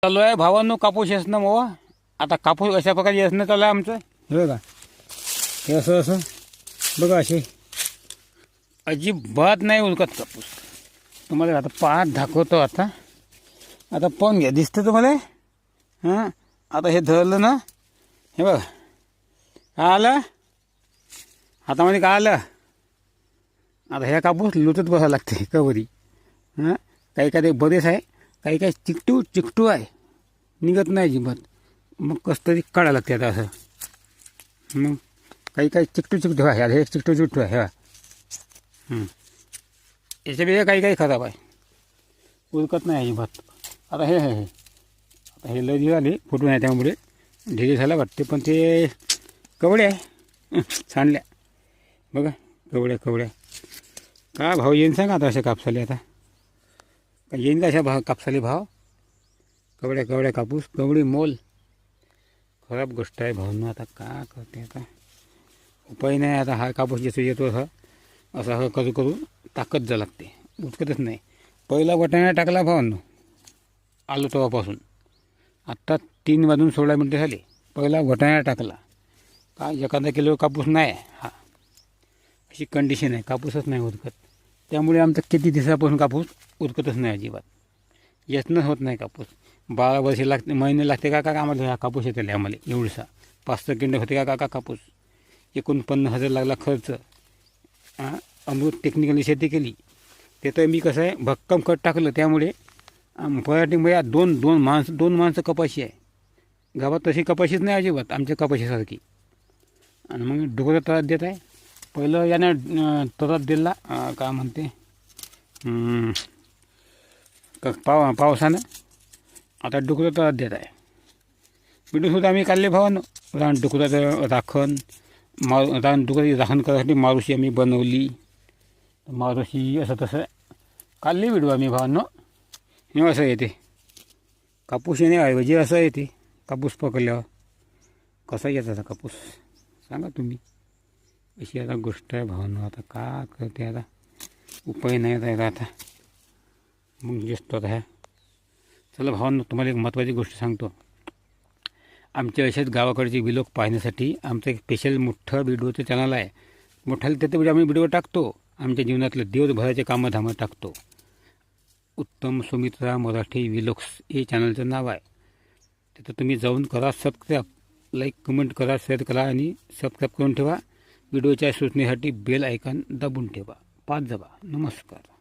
चालू आहे भावांनो कापूस असणं मग आता कापूस अशा प्रकारे असणं चालू आहे आमचं. हे बघा हे असं असं बघा असे अजिबात नाही उलकत कापूस. तुम्हाला आता पाच दाखवतो. आता आता पाहून घ्या दिसतं तुम्हाला. हां आता हे धरलं ना हे बघा काय आलं हातामध्ये काय आलं. आता ह्या कापूस लुटत बसावं लागते कवरी. हां काही काही बरेच आहे काही काही चिकटू आहे निघत नाही अजिबात. मग कसं तरी काढायला लागते आता असं. मग काही काही चिकटू आहे. हे चिकटू आहे हा. याच्यापेक्षा काही काही खराब आहे उरकत नाही अजिबात. आता हे आता हे लय दिवस आले फुटून आहे त्यामुळे ढिले झाला वाटते. पण ते कवड्या आहे छानल्या बघा कवड्या काय भाव येईन सांगा आता अशा कापसाले. आता का येईन का अशा कापसाले भाव. कवड्या कापूस कवडी मोल खराब गोष्ट आहे भावनं. आता का करते आता उपाय नाही. आता हा कापूस जसं येतो असं करू ताकद जा लागते उचकतच नाही. पहिला वाटाणा टाकला भावांनो आलो तेव्हापासून आत्ता 3 वाजून 16 मिनटं झाले. पहिला वाटाणा टाकला का 1 किलो कापूस नाही हा. अशी कंडिशन आहे कापूसच नाही उरकत. त्यामुळे आमचं किती दिवसापासून कापूस उरकतच नाही अजिबात. यत्नच होत नाही कापूस. 12 वर्ष लागते महिने लागते का आम्हाला हा कापूस येते आम्हाला एवढसा 5-6 किंड होते का कापूस. 49,000 लागला खर्च. अमृत टेक्निकली शेती केली ते तर मी कसं आहे भक्कम खत टाकलं त्यामुळे पराठीमध्ये दोन माणसं कपाशी आहे. गावात तशी कपाशीच नाही अजिबात आमच्या कपाशीसारखी. आणि मग डुकरं त्रास देत आहे. पहिलं यानं त्रास दिला काय म्हणते पावसानं. आता डुकरं त्रास देत आहे. बिडूसुद्धा आम्ही काढले भावानं. रान डुकराचं राखण रान डुकराची राखण करायसाठी मारुशी आम्ही बनवली. मारुशी असं तसं काढली बिडू आम्ही भावानं. हे असं येते कापूस येणे ऐवजी असं येते कापूस पकडल्यावर. कसा येतात कापूस सांगा तुम्ही. अशी आता गोष्ट आहे भावानं. आता का करते आता उपाय नाही राहिला आता. मग दिसतो आता ह्या. चला भावांनो तुम्हाला एक महत्त्वाची गोष्ट सांगतो. आमच्या अशाच गावाकडचे व्हिडिओ पाहण्यासाठी आमचं एक स्पेशल मोठं व्हिडिओचं चॅनल आहे. मोठ्याला त्याच्यामध्ये आम्ही व्हिडिओ टाकतो. आमच्या जीवनातलं दिवसभराचे कामं टाकतो. उत्तम सुमित्रा मराठी व्हिलॉग्स हे चॅनलचं नाव आहे. तिथं तुम्ही जाऊन करा सबस्क्राईब. लाईक कमेंट करा शेअर करा आणि सबस्क्राईब करून ठेवा. व्हिडिओच्या सूचनेसाठी बेल आयकॉन दाबून ठेवा. 5 नमस्कार.